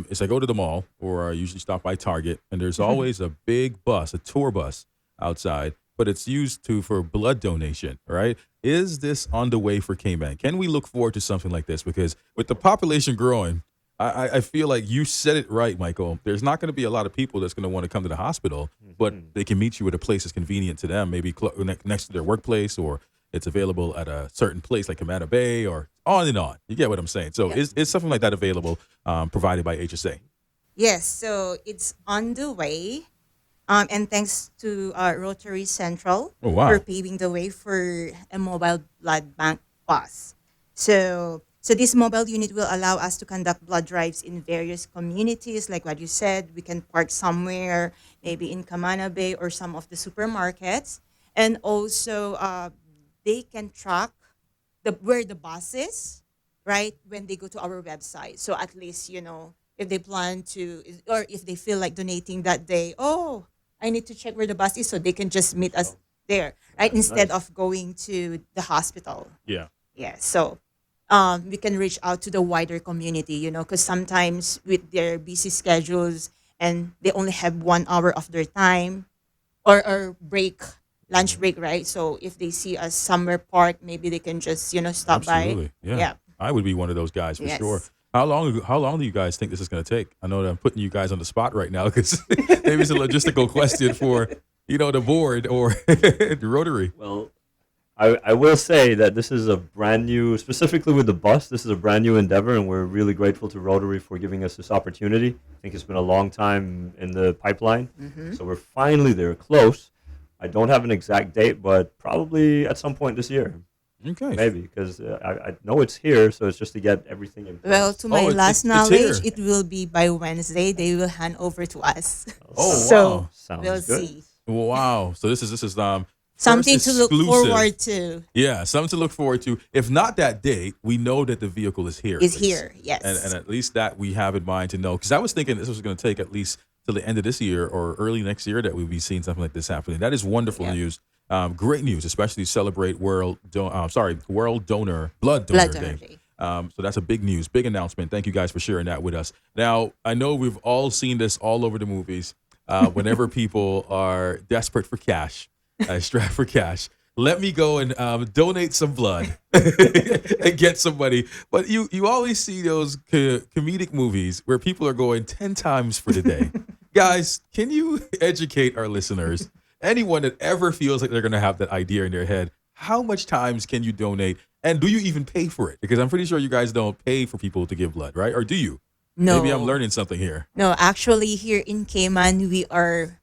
is I go to the mall or I usually stop by Target, and there's always a big bus, a tour bus outside, but it's used for blood donation, right? Is this on the way for Cayman? Can we look forward to something like this? Because with the population growing, I feel like you said it right, Michael. There's not going to be a lot of people that's going to want to come to the hospital, but they can meet you at a place that's convenient to them, maybe next to their workplace, or it's available at a certain place like Cayman Bay, or on and on. You get what I'm saying? So is something like that available, provided by HSA? Yes, so it's on the way. And thanks to Rotary Central for paving the way for a mobile blood bank bus. So this mobile unit will allow us to conduct blood drives in various communities, like what you said. We can park somewhere, maybe in Cayman Bay or some of the supermarkets. And also, they can track where the bus is, right, when they go to our website. So at least, if they plan to, or if they feel like donating that day, I need to check where the bus is, so they can just meet us there, right, instead of going to the hospital. Yeah. Yeah, so we can reach out to the wider community, because sometimes with their busy schedules and they only have 1 hour of their time or lunch break, right? So if they see us somewhere parked, maybe they can just, stop Absolutely. by. Yeah. I would be one of those guys for Yes. sure. How long do you guys think this is going to take? I know that I'm putting you guys on the spot right now because maybe it's a logistical question for, the board or the Rotary. Well, I will say that this is a brand new, specifically with the bus, this is a brand new endeavor, and we're really grateful to Rotary for giving us this opportunity. I think it's been a long time in the pipeline, so we're finally there, close. I don't have an exact date, but probably at some point this year. Okay. Maybe, because I know it's here, so it's just to get everything in place. Well, to my it's last knowledge, here. it will be by Wednesday. They will hand over to us. Oh, So wow. Sounds we'll good. see. Wow. So this is Something first to look exclusive. forward to. Yeah, something to look forward to. If not that date, we know that the vehicle is here. Is at least. here, yes. And at least that we have in mind to know. Because I was thinking this was going to take at least till the end of this year or early next year that we'd be seeing something like this happening. That is wonderful news. Great news, especially to celebrate World Donor Blood Donor Day. So that's a big news, big announcement. Thank you guys for sharing that with us. Now, I know we've all seen this all over the movies. Whenever people are desperate for cash, strapped for cash, let me go and donate some blood and get somebody. But you always see those comedic movies where people are going 10 times for the day. Guys, can you educate our listeners? Anyone that ever feels like they're going to have that idea in their head, how much times can you donate? And do you even pay for it? Because I'm pretty sure you guys don't pay for people to give blood, right? Or do you? No. Maybe I'm learning something here. No, actually, here in Cayman, we are,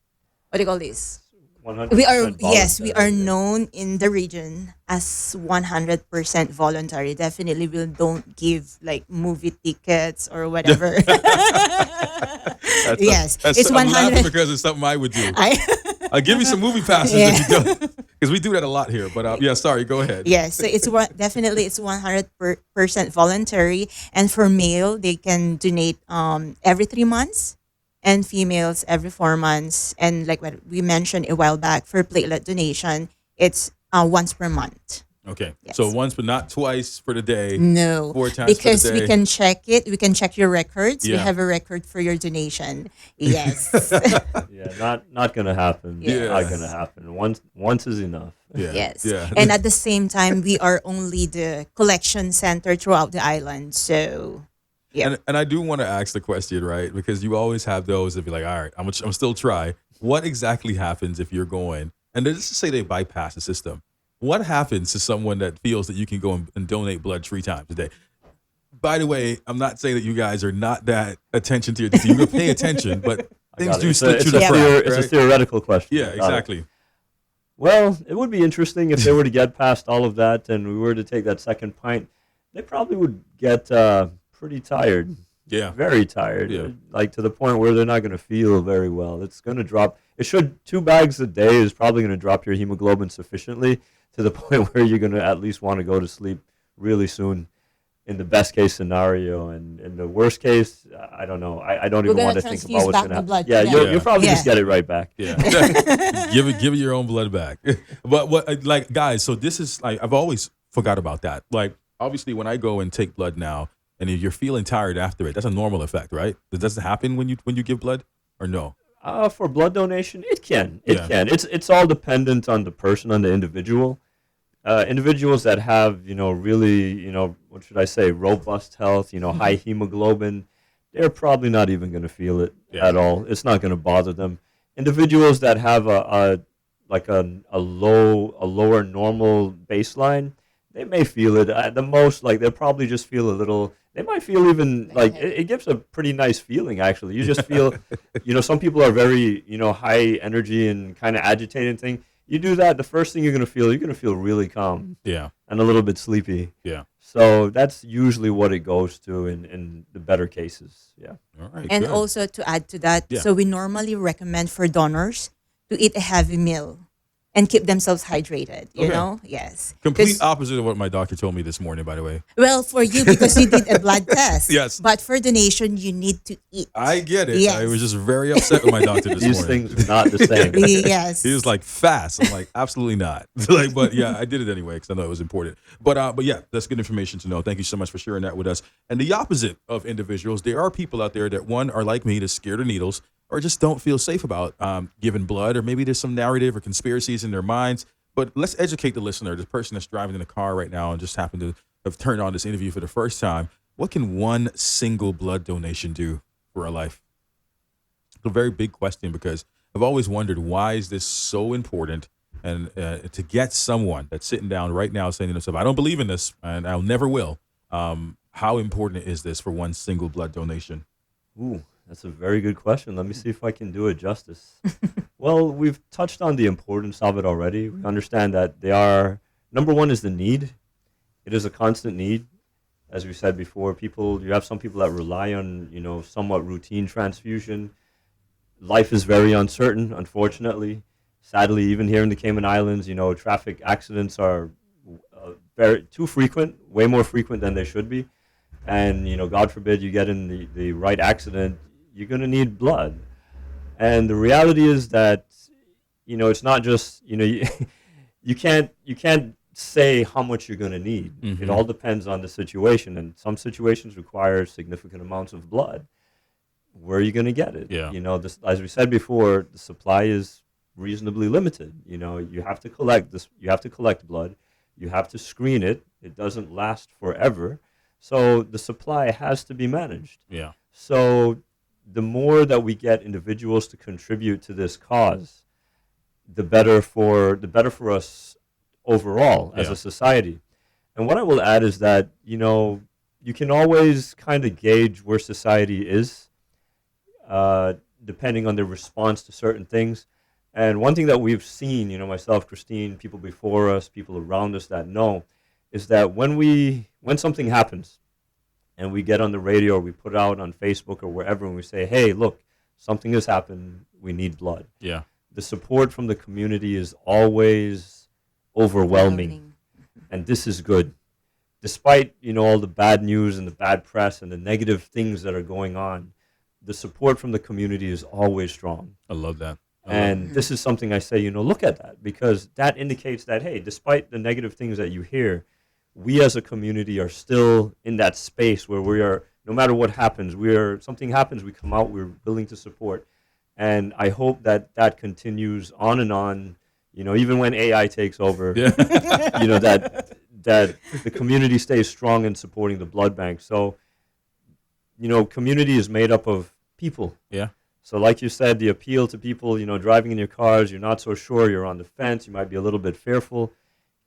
what do you call this? 100% We are voluntary, yeah. known in the region as 100% voluntary. Definitely, we don't give like movie tickets or whatever. Yes, it's I'm laughing 100. because it's something I would do. I, I'll give you some movie passes if you don't, because we do that a lot here. But yeah, sorry, go ahead. yes, so definitely it's 100% voluntary, and for male they can donate every 3 months, and females every 4 months, and like what we mentioned a while back for platelet donation, it's once per month. Okay, Yes. so once but not twice for the day. No, 4 times because for the day. we can check it. We can check your records. We Yeah. have a record for your donation. Yes. Yeah, not gonna happen. Yeah. Not gonna happen. Once is enough. Yeah. Yes. Yeah. And at the same time, we are only the collection center throughout the island. So, yeah. And I do want to ask the question, right? Because you always have those that be like, all right, I'm still try. What exactly happens if you're going, and let's just say they bypass the system. What happens to someone that feels that you can go and donate blood 3 times a day? By the way, I'm not saying that you guys are not that attention to your duty. You pay attention, but things Got it. do slip It's through the a cracks, it's a right? theoretical question. Yeah, Got it. exactly. Well, it would be interesting if they were to get past all of that and we were to take that second pint. They probably would get pretty tired. Yeah. Very tired. Yeah. Like to the point where they're not going to feel very well. It's going to drop. 2 bags a day is probably going to drop your hemoglobin sufficiently to the point where you're going to at least want to go to sleep really soon in the best case scenario. And in the worst case, I don't know. I don't We're even want gonna to think transfuse about what's back going to the blood happen. to Yeah, them. you'll probably Yeah. just get it right back. Yeah. give it your own blood back. But what, like, guys, so this is like, I've always forgot about that. Like, obviously when I go and take blood now and if you're feeling tired after it, that's a normal effect, right? That doesn't happen when you give blood, or no? For blood donation, it can. It Yeah. can. It's all dependent on the person, on the individual. Individuals that have, really, what should I say, robust health, high hemoglobin, they're probably not even going to feel it at all. It's not going to bother them. Individuals that have a lower normal baseline, they may feel it at the most. Like they'll probably just feel a little. They might feel even like it gives a pretty nice feeling. Actually, you just feel, some people are very, high energy and kind of agitated and thing. You do that, the first thing you're going to feel really calm. Yeah. And a little bit sleepy. Yeah. So that's usually what it goes to in the better cases. Yeah. All right. And good. also to add to that, Yeah. so we normally recommend for donors to eat a heavy meal and keep themselves hydrated, you Okay. know? Yes. Complete 'Cause- opposite of what my doctor told me this morning, by the way. well, for you, because you did a blood test. Yes. But for donation, you need to eat. I get it. Yes. I was just very upset with my doctor this These morning. things are not the same. Yes. He was like, fast. I'm like, absolutely not. But yeah, I did it anyway because I know it was important. But yeah, that's good information to know. Thank you so much for sharing that with us. And the opposite of individuals, there are people out there that, one, are like me, that's scared of needles, or just don't feel safe about giving blood, or maybe there's some narrative or conspiracies in their minds. But let's educate the listener, the person that's driving in the car right now and just happened to have turned on this interview for the first time. What can one single blood donation do for a life? It's a very big question, because I've always wondered, why is this so important? And to get someone that's sitting down right now saying to themselves, I don't believe in this and I'll never will. How important is this for one single blood donation? Ooh, that's a very good question. Let me see if I can do it justice. Well, we've touched on the importance of it already. We understand that number one is the need. It is a constant need. As we said before, you have some people that rely on, somewhat routine transfusion. Life is very uncertain, unfortunately. Sadly, even here in the Cayman Islands, traffic accidents are very too frequent, way more frequent than they should be. And, God forbid you get in the right accident, you're going to need blood. And the reality is that, it's not just, you can't say how much you're going to need. Mm-hmm. It all depends on the situation. And some situations require significant amounts of blood. Where are you going to get it? Yeah. As we said before, the supply is reasonably limited. You have to collect this. You have to collect blood. You have to screen it. It doesn't last forever. So the supply has to be managed. Yeah. So the more that we get individuals to contribute to this cause, the better for us overall as Yeah. a society. And what I will add is that, you can always kind of gauge where society is, depending on their response to certain things. And one thing that we've seen, myself, Christine, people before us, people around us that know, is that when something happens and we get on the radio or we put it out on Facebook or wherever and we say, hey, look, something has happened, we need blood. Yeah. The support from the community is always overwhelming. And this is good. Despite, all the bad news and the bad press and the negative things that are going on, the support from the community is always strong. I love that. And this is something I say, look at that, because that indicates that, hey, despite the negative things that you hear, we as a community are still in that space where we are, no matter what happens, something happens, we come out, we're willing to support. And I hope that continues on and on, even when AI takes over, that the community stays strong in supporting the blood bank. So, community is made up of people. Yeah. So like you said, the appeal to people, driving in your cars, you're not so sure, you're on the fence, you might be a little bit fearful.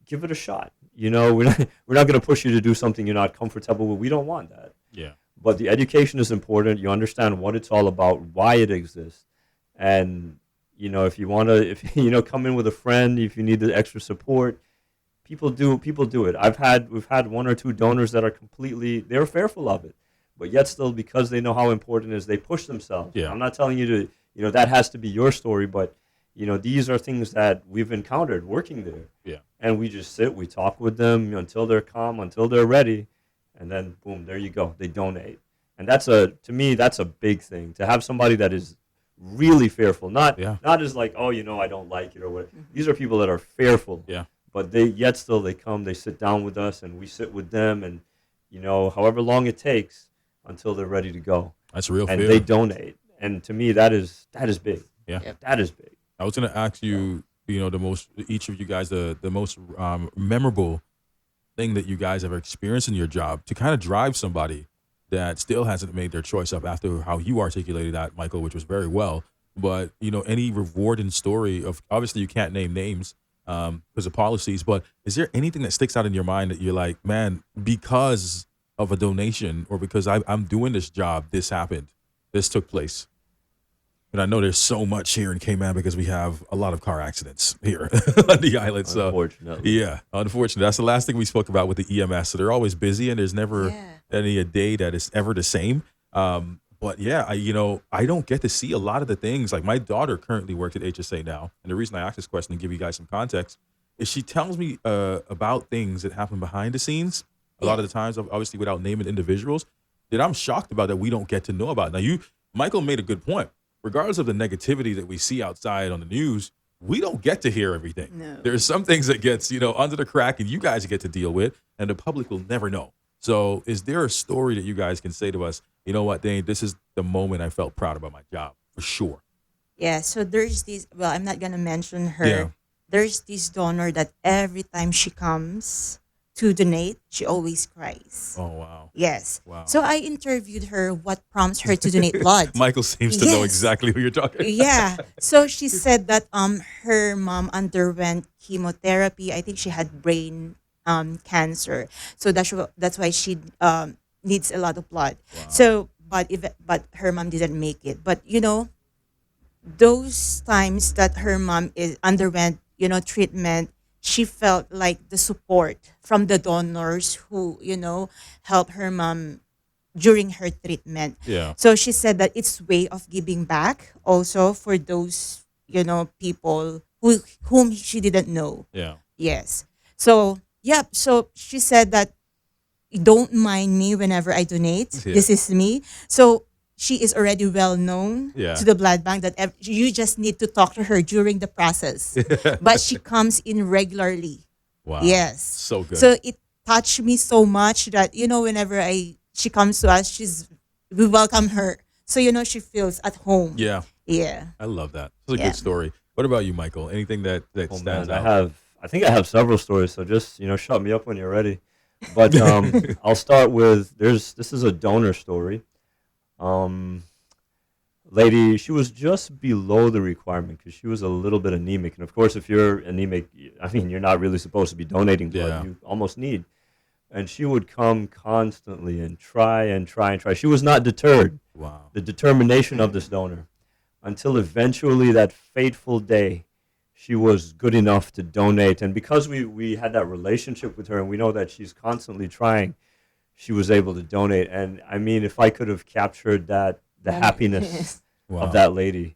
Give it a shot. We're not going to push you to do something you're not comfortable with. We don't want that. Yeah. But the education is important. You understand what it's all about, why it exists. And, if you want to, come in with a friend, if you need the extra support, people do it. We've had one or two donors that are they're fearful of it. But yet still, because they know how important it is, they push themselves. Yeah. I'm not telling you to, that has to be your story, but, these are things that we've encountered working there. Yeah. And we just sit, we talk with them until they're calm, until they're ready, and then, boom, there you go. They donate. And to me, that's a big thing, to have somebody that is really fearful, not as like, oh, I don't like it or what. These are people that are fearful. Yeah. But they come, they sit down with us, and we sit with them, and, however long it takes, until they're ready to go. That's real and fear. They donate. And to me, that is big. Yeah. That is big. I was going to ask you, each of you guys, the most memorable thing that you guys ever experienced in your job to kind of drive somebody that still hasn't made their choice up after how you articulated that, Michael, which was very well. But, any rewarding story of, obviously you can't name names because of policies, but is there anything that sticks out in your mind that you're like, man, because of a donation or because I'm doing this job, this happened, this took place? And I know there's so much here in Cayman because we have a lot of car accidents here on the island. So, unfortunately. Yeah, unfortunately. That's the last thing we spoke about with the EMS. So they're always busy and there's never a day that is ever the same. But yeah, I don't get to see a lot of the things. Like my daughter currently works at HSA now. And the reason I asked this question to give you guys some context is she tells me about things that happen behind the scenes. A lot of the times, obviously without naming individuals, that I'm shocked about that we don't get to know about. Now, Michael made a good point. Regardless of the negativity that we see outside on the news, we don't get to hear everything. No. There's some things that gets, under the crack and you guys get to deal with and the public will never know. So is there a story that you guys can say to us, you know what, Dane, this is the moment I felt proud about my job, for sure? Yeah, so there's this, I'm not going to mention her. Yeah. There's this donor that every time she comes to donate, she always cries. Oh, wow. Yes. Wow. So I interviewed her what prompts her to donate blood. Michael seems to know exactly who you're talking about. Yeah. So she said that her mom underwent chemotherapy. I think she had brain cancer. So that's why she needs a lot of blood. Wow. So but her mom didn't make it. But those times that her mom underwent treatment, she felt like the support from the donors who, helped her mom during her treatment. Yeah. So she said that it's way of giving back also for those, people whom she didn't know. Yeah. Yes. So, so she said that don't mind me whenever I donate. Yeah. This is me. So she is already well known to the blood bank that you just need to talk to her during the process. But she comes in regularly. Wow. Yes. So good. So it touched me so much that, whenever she comes to us, we welcome her. So, she feels at home. Yeah. Yeah. I love that. It's a good story. What about you, Michael? Anything that stands out? I think I have several stories, so just, shut me up when you're ready. But I'll start with, this is a donor story. Lady, she was just below the requirement because she was a little bit anemic. And of course, if you're anemic, you're not really supposed to be donating blood. Yeah. You almost need. And she would come constantly and try and try and try. She was not deterred. Wow. The determination of this donor. until eventually that fateful day, she was good enough to donate. And because we had that relationship with her and we know that she's constantly trying, she was able to donate. And I mean, if I could have captured the happiness of that lady,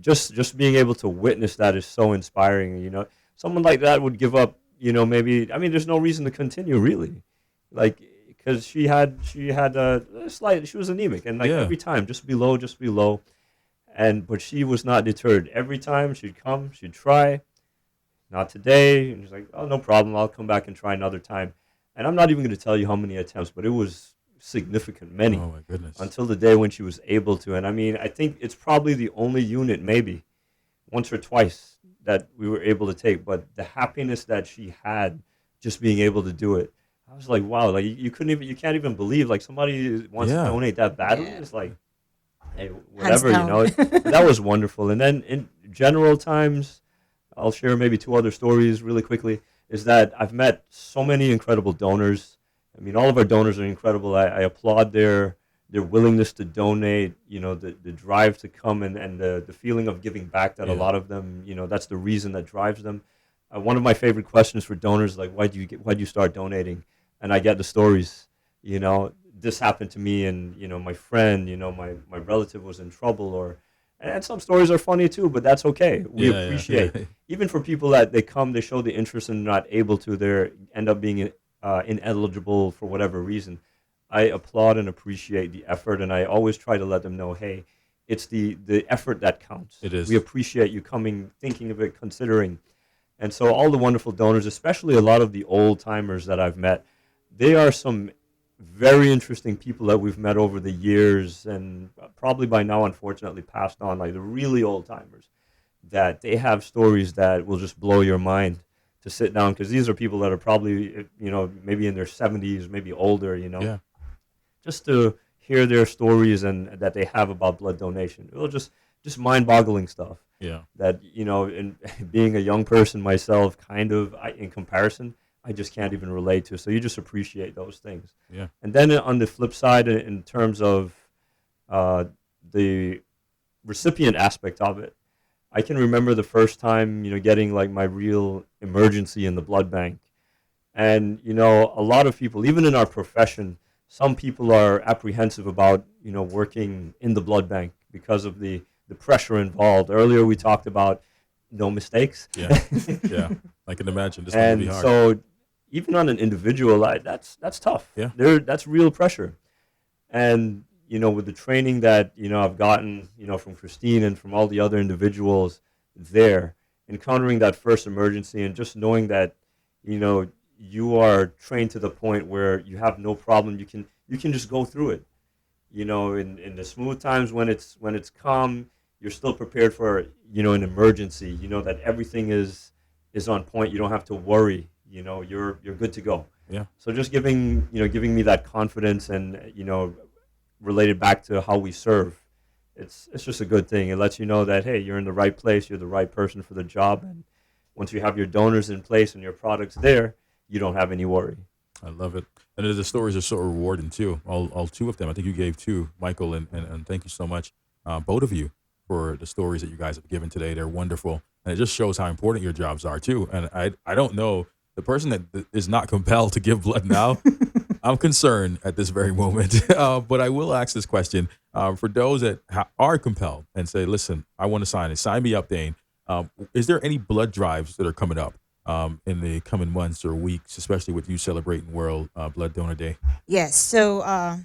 just being able to witness that is so inspiring. You know, someone like that would give up, you know, maybe, I mean, there's no reason to continue really. Like, because she had a slight, she was anemic, and like every time, just be low. But she was not deterred. Every time she'd come, she'd try. Not today. And she's like, oh, no problem. I'll come back and try another time. And I'm not even going to tell you how many attempts, but it was significant, many. Oh, my goodness. Until the day when she was able to. And I mean, I think it's probably the only unit, maybe, once or twice, that we were able to take. But the happiness that she had just being able to do it, I was like, wow, like you can't even believe like somebody wants to donate that badly. It's like, hey, whatever, you know. That was wonderful. And then in general times, I'll share maybe 2 other stories really quickly, is that I've met so many incredible donors. I mean, all of our donors are incredible. I applaud their willingness to donate, you know, the drive to come and the feeling of giving back that a lot of them, you know, that's the reason that drives them. One of my favorite questions for donors is like, why'd you start donating? And I get the stories, you know, this happened to me and, you know, my friend, you know, my relative was in trouble and some stories are funny too, but that's okay. We appreciate, even for people that they come, they show the interest and not able to, they end up being ineligible for whatever reason. I applaud and appreciate the effort, and I always try to let them know, hey, it's the effort that counts. It is. We appreciate you coming, thinking of it, considering. And so all the wonderful donors, especially a lot of the old timers that I've met, they are some very interesting people that we've met over the years and probably by now, unfortunately, passed on, like the really old timers, that they have stories that will just blow your mind to sit down, because these are people that are probably, you know, maybe in their 70s, maybe older, you know. Yeah. Just to hear their stories and that they have about blood donation. It will just mind-boggling stuff. Yeah. That, you know, in being a young person myself, kind of, in comparison, I just can't even relate to. So you just appreciate those things. Yeah. And then on the flip side, in terms of the recipient aspect of it, I can remember the first time, you know, getting like my real emergency in the blood bank. And, you know, a lot of people, even in our profession, some people are apprehensive about, you know, working in the blood bank because of the pressure involved. Earlier we talked about no mistakes. Yeah, yeah. I can imagine. This would be hard. So even on an individual, that's tough. Yeah. That's real pressure. And, you know, with the training that, you know, I've gotten, you know, from Christine and from all the other individuals there, encountering that first emergency and just knowing that, you know, you are trained to the point where you have no problem. You can just go through it. You know, in the smooth times when it's calm, you're still prepared for, you know, an emergency. You know that everything is on point. You don't have to worry. You know, you're good to go. Yeah. So just giving me that confidence and, you know, related back to how we serve, it's just a good thing. It lets you know that, hey, you're in the right place. You're the right person for the job. And once you have your donors in place and your products there, you don't have any worry. I love it. And the stories are so rewarding too. All 2 of them. I think you gave 2, Michael, and thank you so much, both of you, for the stories that you guys have given today. They're wonderful. And it just shows how important your jobs are too. And I don't know, the person that is not compelled to give blood now, I'm concerned at this very moment. But I will ask this question. For those that are compelled and say, listen, I want to sign me up, Dane. Is there any blood drives that are coming up in the coming months or weeks, especially with you celebrating World Blood Donor Day? Yes. So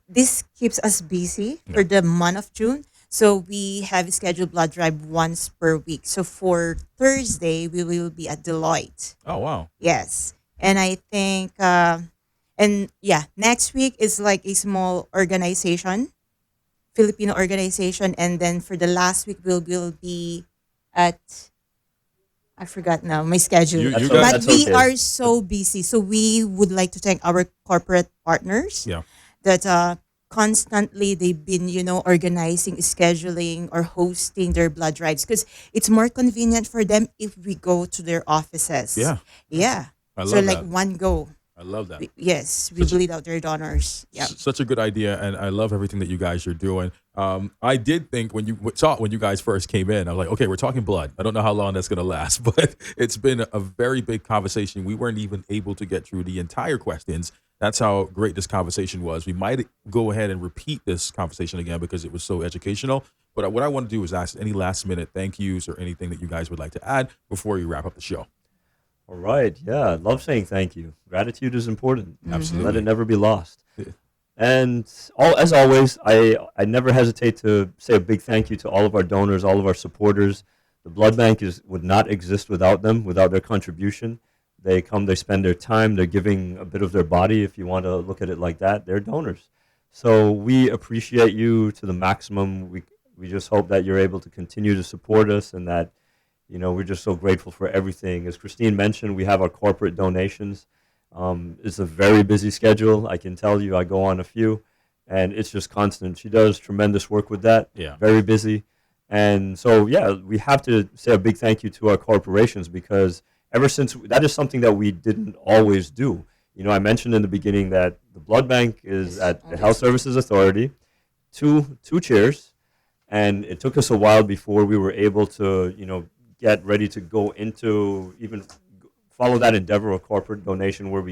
this keeps us busy for the month of June. So we have a scheduled blood drive once per week. So for Thursday, we will be at Deloitte. Oh, wow. Yes. And I think, next week is like a small organization, Filipino organization. And then for the last week, we'll be at, I forgot now my schedule. But we are so busy. So we would like to thank our corporate partners that constantly they've been, you know, organizing, scheduling, or hosting their blood drives because it's more convenient for them if we go to their offices. Yeah. Yeah. I love so like that. one go. I love that. Yes, we bleed out their donors. Yeah. Such a good idea, and I love everything that you guys are doing. I did think when you guys first came in, I was like, okay, we're talking blood. I don't know how long that's going to last, but it's been a very big conversation. We weren't even able to get through the entire questions. That's how great this conversation was. We might go ahead and repeat this conversation again because it was so educational. But what I want to do is ask any last minute thank yous or anything that you guys would like to add before you wrap up the show. All right. Yeah, I love saying thank you. Gratitude is important. Absolutely. Let it never be lost. And as always, I never hesitate to say a big thank you to all of our donors, all of our supporters. The blood bank would not exist without them, without their contribution. They come, they spend their time, they're giving a bit of their body, if you want to look at it like that. They're donors. So we appreciate you to the maximum. We just hope that you're able to continue to support us and that, we're just so grateful for everything. As Christine mentioned, we have our corporate donations. It's a very busy schedule. I can tell you, I go on a few, and it's just constant. She does tremendous work with that. Yeah. Very busy. And so, we have to say a big thank you to our corporations because ever since that is something that we didn't always do. I mentioned in the beginning that the blood bank is at the Health Services Authority, two chairs, and it took us a while before we were able to, get ready to go into even follow that endeavor of corporate donation where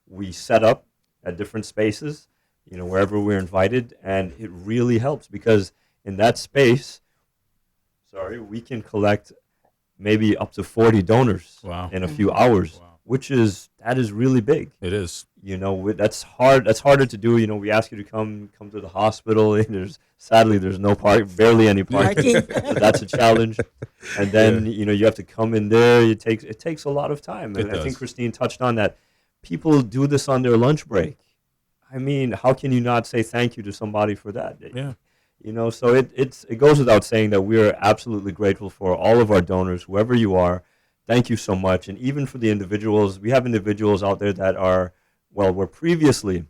we set up at different spaces, wherever we're invited, and it really helps because in that space, we can collect maybe up to 40 donors in a few hours, which is really big. It is. That's hard. That's harder to do. We ask you to come to the hospital, and sadly there's no barely any parking. So that's a challenge. And then you have to come in there. It takes a lot of time. And I think Christine touched on that. People do this on their lunch break. I mean, how can you not say thank you to somebody for that? Yeah. So it goes without saying that we are absolutely grateful for all of our donors, whoever you are. Thank you so much. And even for the individuals, we have individuals out there that were previously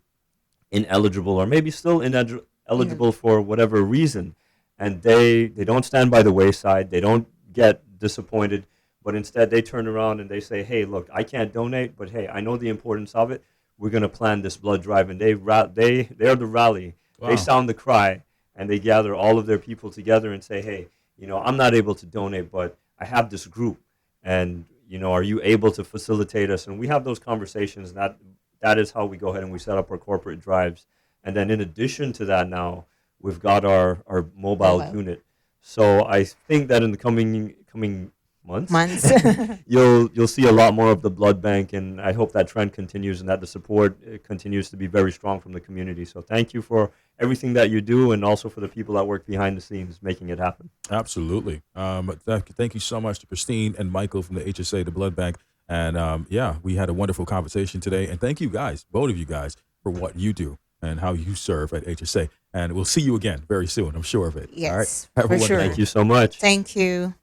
ineligible or maybe still ineligible for whatever reason. And they don't stand by the wayside. They don't get disappointed. But instead, they turn around and they say, hey, look, I can't donate, but hey, I know the importance of it. We're going to plan this blood drive. And they are the rally. Wow. They sound the cry. And they gather all of their people together and say, hey, I'm not able to donate, but I have this group. And, are you able to facilitate us? And we have those conversations. And that is how we go ahead and we set up our corporate drives. And then in addition to that now, we've got our mobile unit. So I think that in the coming months you'll see a lot more of the blood bank, and I hope that trend continues and that the support continues to be very strong from the community. So thank you for everything that you do, and also for the people that work behind the scenes making it happen. Absolutely. Thank you so much to Christine and Michael from the HSA, the blood bank. And we had a wonderful conversation today. And thank you guys, both of you guys, for what you do and how you serve at HSA. And we'll see you again very soon. I'm sure of it. Yes, all right. for sure. Thank you so much. Thank you.